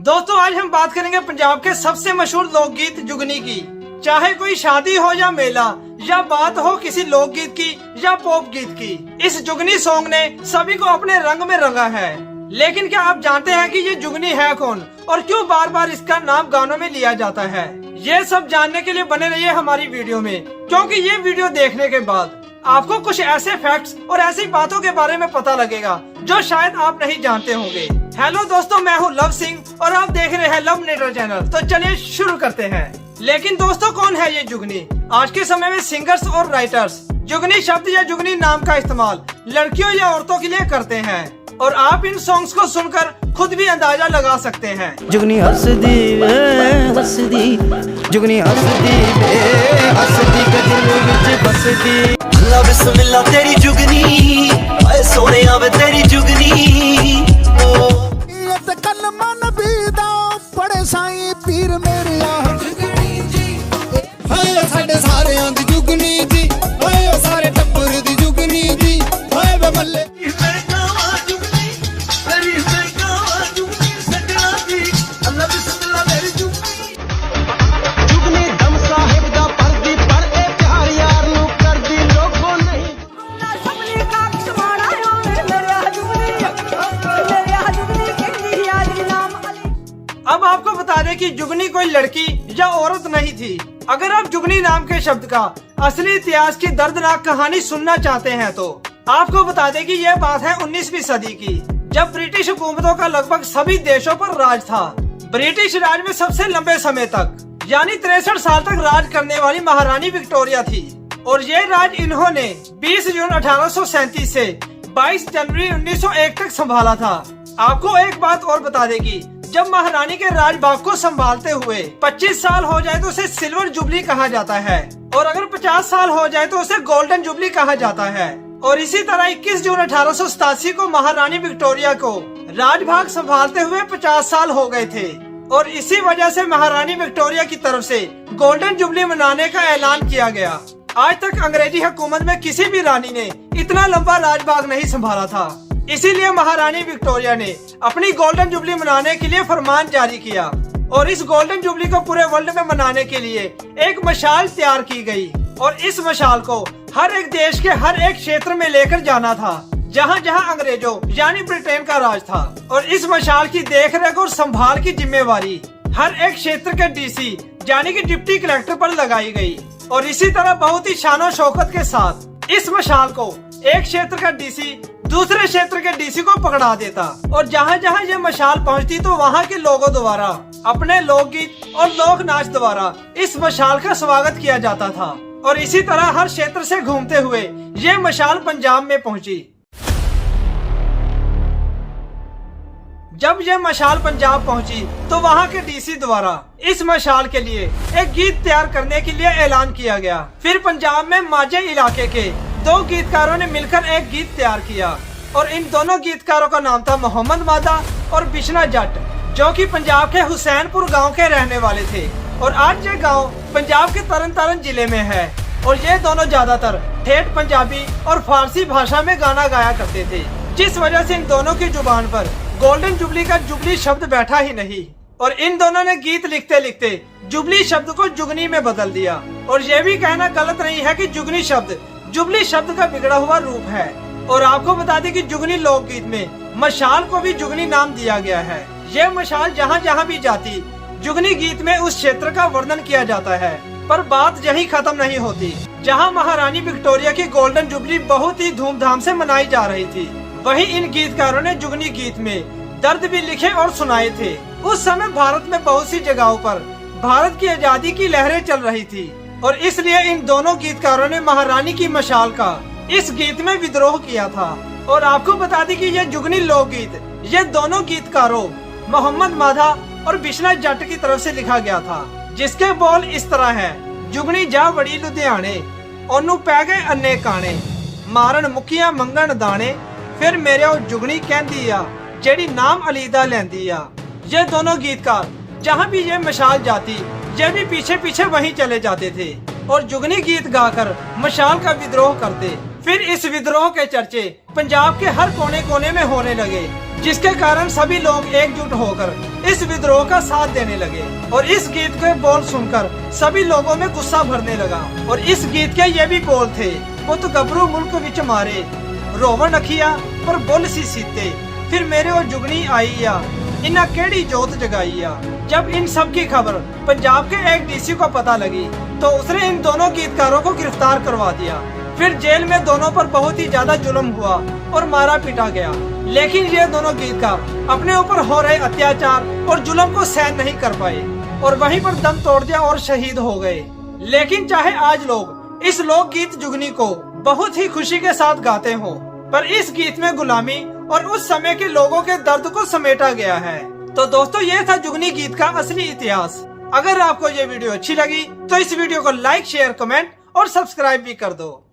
दोस्तों आज हम बात करेंगे पंजाब के सबसे मशहूर लोकगीत जुगनी की। चाहे कोई शादी हो या मेला या बात हो किसी लोकगीत की या पॉप गीत की, इस जुगनी सॉन्ग ने सभी को अपने रंग में रंगा है। लेकिन क्या आप जानते हैं कि ये जुगनी है कौन और क्यों बार बार इसका नाम गानों में लिया जाता है? ये सब जानने के लिए बने रहिए हमारी वीडियो में, क्योंकि ये वीडियो देखने के बाद आपको कुछ ऐसे फैक्ट्स और ऐसी बातों के बारे में पता लगेगा जो शायद आप नहीं जानते होंगे। हेलो दोस्तों, मैं हूँ लव सिंह और आप देख रहे हैं लव नेटर चैनल। तो चलिए शुरू करते हैं। लेकिन दोस्तों कौन है ये जुगनी? आज के समय में सिंगर्स और राइटर्स जुगनी शब्द या जुगनी नाम का इस्तेमाल लड़कियों या औरतों के लिए करते हैं और आप इन सॉन्ग्स को सुनकर खुद भी अंदाजा लगा सकते हैं। जुगनी हंसदी वे हंसदी, जुगनी हंसदी वे हंसदी, दिल विच बसदी। अल्लाह बिस्मिल्लाह तेरी जुगनी, ओए सोने आवे तेरी जुगनी। ते कलमा नबी दा बड़े साईं पीर मेरे आ जुगनी जी, हाय साडे सारेयां दी जुगनी जी, हाय सारे टब्बर दी जुगनी जी, हाय वे मल्ले अब आपको बता दें कि जुगनी कोई लड़की या औरत नहीं थी। अगर आप जुगनी नाम के शब्द का असली इतिहास की दर्दनाक कहानी सुनना चाहते हैं तो आपको बता दें कि यह बात है 19वीं सदी की, जब ब्रिटिश हुकूमतों का लगभग सभी देशों पर राज था। ब्रिटिश राज में सबसे लंबे समय तक यानी 63 साल तक राज करने वाली महारानी विक्टोरिया थी और ये राज इन्होंने 20 जून 1837 से 22 जनवरी 1901 तक संभाला था। आपको एक बात और बता दें कि जब महारानी के राजभाग को संभालते हुए 25 साल हो जाए तो उसे सिल्वर जुबली कहा जाता है और अगर 50 साल हो जाए तो उसे गोल्डन जुबली कहा जाता है। और इसी तरह 21 जून 1887 को महारानी विक्टोरिया को राजभाग संभालते हुए 50 साल हो गए थे और इसी वजह से महारानी विक्टोरिया की तरफ से गोल्डन जुबली मनाने का ऐलान किया गया। आज तक अंग्रेजी हुकूमत में किसी भी रानी ने इतना लंबा राजभाग नहीं संभाला था, इसीलिए महारानी विक्टोरिया ने अपनी गोल्डन जुबली मनाने के लिए फरमान जारी किया और इस गोल्डन जुबली को पूरे वर्ल्ड में मनाने के लिए एक मशाल तैयार की गई और इस मशाल को हर एक देश के हर एक क्षेत्र में लेकर जाना था जहां जहां अंग्रेजों यानी ब्रिटेन का राज था। और इस मशाल की देखरेख और संभाल की जिम्मेवारी हर एक क्षेत्र के डीसी यानी कि डिप्टी कलेक्टर पर लगाई गई और इसी तरह बहुत ही शानो शौकत के साथ इस मशाल को एक क्षेत्र का डीसी दूसरे क्षेत्र के डीसी को पकड़ा देता और जहाँ जहाँ ये मशाल पहुँचती तो वहाँ के लोगों द्वारा अपने लोकगीत और लोक नाच द्वारा इस मशाल का स्वागत किया जाता था। और इसी तरह हर क्षेत्र से घूमते हुए ये मशाल पंजाब में पहुँची। जब ये मशाल पंजाब पहुंची तो वहां के डीसी द्वारा इस मशाल के लिए एक गीत तैयार करने के लिए ऐलान किया गया। फिर पंजाब में माझे इलाके के 2 गीतकारों ने मिलकर एक गीत तैयार किया और इन दोनों गीतकारों का नाम था मोहम्मद मादा और बिश्ना जट, जो कि पंजाब के हुसैनपुर गांव के रहने वाले थे। और आज ये गांव पंजाब के तरन तारण जिले में है और ये दोनों ज्यादातर ठेठ पंजाबी और फारसी भाषा में गाना गाया करते थे, जिस वजह से इन दोनों की जुबान पर गोल्डन जुबली का जुबली शब्द बैठा ही नहीं और इन दोनों ने गीत लिखते लिखते जुबली शब्द को जुगनी में बदल दिया। और ये भी कहना गलत नहीं है कि जुगनी शब्द जुबली शब्द का बिगड़ा हुआ रूप है। और आपको बता दें कि जुगनी लोकगीत में मशाल को भी जुगनी नाम दिया गया है। यह मशाल जहाँ जहाँ भी जाती जुगनी गीत में उस क्षेत्र का वर्णन किया जाता है। पर बात यही खत्म नहीं होती। जहाँ महारानी विक्टोरिया की गोल्डन जुबली बहुत ही धूमधाम से मनाई जा रही थी, वहीं इन गीतकारों ने जुगनी गीत में दर्द भी लिखे और सुनाए थे। उस समय भारत में बहुत सी जगहों पर भारत की आजादी की लहरें चल रही थी और इसलिए इन दोनों गीतकारों ने महारानी की मशाल का इस गीत में विद्रोह किया था। और आपको बता दें कि ये जुगनी लोकगीत ये दोनों गीतकारों मोहम्मद माधा और बिश्ना जट की तरफ से लिखा गया था, जिसके बोल इस तरह है। जुगनी जा बड़ी लुधियाने, ओनू पै गए अन्ने काने, मारन मुखिया मंगन दाने, फिर मेरे ओ जुगनी कहती आ जेड़ी नाम अलीदा लेंदी आ। ये दोनों गीतकार जहाँ भी ये मशाल जाती ये भी पीछे पीछे वहीं चले जाते थे और जुगनी गीत गाकर मशाल का विद्रोह करते फिर इस विद्रोह के चर्चे पंजाब के हर कोने कोने में होने लगे, जिसके कारण सभी लोग एकजुट होकर इस विद्रोह का साथ देने लगे। और इस गीत के बोल सुनकर सभी लोगों में गुस्सा भरने लगा। और इस गीत के ये भी बोल थे, पुत गबरू मुल्क विच मारे, रोवन अखिया पर बुल सी सीते, फिर मेरे और जुगनी आईया, इन्ना केड़ी जोत जगाईया। जब इन सब की खबर पंजाब के एक डीसी को पता लगी तो उसने इन दोनों गीतकारों को गिरफ्तार करवा दिया। फिर जेल में दोनों पर बहुत ही ज्यादा जुल्म हुआ और मारा पीटा गया। लेकिन ये दोनों गीतकार अपने ऊपर हो रहे अत्याचार और जुल्म को सहन नहीं कर पाए और वहीं पर दम तोड़ दिया और शहीद हो गए। लेकिन चाहे आज लोग इस लोकगीत जुगनी को बहुत ही खुशी के साथ गाते हो, पर इस गीत में गुलामी और उस समय के लोगों के दर्द को समेटा गया है। तो दोस्तों, ये था जुगनी गीत का असली इतिहास। अगर आपको ये वीडियो अच्छी लगी तो इस वीडियो को लाइक, शेयर, कमेंट और सब्सक्राइब भी कर दो।